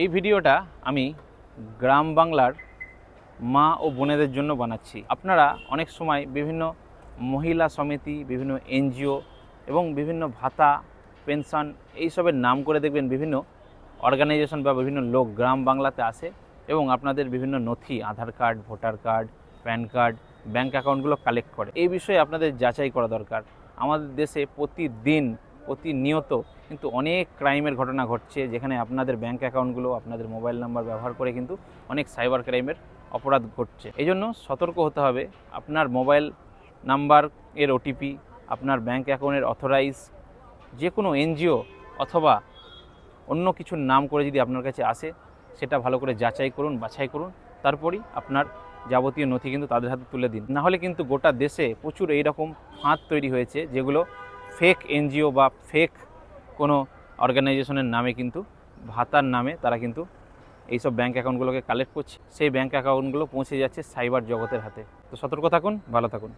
এই ভিডিওটা আমি গ্রাম বাংলার মা ও বোনেদের জন্য বানাচ্ছি। আপনারা অনেক সময় বিভিন্ন মহিলা সমিতি, বিভিন্ন এনজিও এবং বিভিন্ন ভাতা, পেনশন এইসবের নাম করে দেখবেন বিভিন্ন অর্গানাইজেশন বা বিভিন্ন লোক গ্রাম বাংলাতে আসে এবং আপনাদের বিভিন্ন নথি, Aadhaar card, voter card, PAN card, bank অ্যাকাউন্টগুলো কালেক্ট করে। এই বিষয়ে আপনাদের যাচাই করা দরকার। আমাদের দেশে প্রতিনিয়ত কিন্তু অনেক ক্রাইমের ঘটনা ঘটছে, যেখানে আপনাদের ব্যাঙ্ক অ্যাকাউন্টগুলো, আপনাদের মোবাইল নাম্বার ব্যবহার করে কিন্তু অনেক সাইবার ক্রাইমের অপরাধ ঘটছে। এই জন্য সতর্ক হতে হবে। আপনার মোবাইল নাম্বার এর ওটিপি, আপনার ব্যাঙ্ক অ্যাকাউন্টের অথরাইজ যে কোনো এনজিও অথবা অন্য কিছুর নাম করে যদি আপনার কাছে আসে, সেটা ভালো করে যাচাই করুন, বাছাই করুন, তারপরই আপনার যাবতীয় নথি কিন্তু তাদের হাতে তুলে দিন। নাহলে কিন্তু গোটা দেশে প্রচুর এইরকম ফাঁদ তৈরি হয়েছে, যেগুলো ফেক এনজিও বা ফেক কোনো অর্গানাইজেশনের নামে কিন্তু ভাতার নামে তারা কিন্তু এইসব ব্যাঙ্ক অ্যাকাউন্টগুলোকে কালেক্ট করছে। সেই ব্যাঙ্ক অ্যাকাউন্টগুলো পৌঁছে যাচ্ছে সাইবার জগতের হাতে। তো সতর্ক থাকুন, ভালো থাকুন।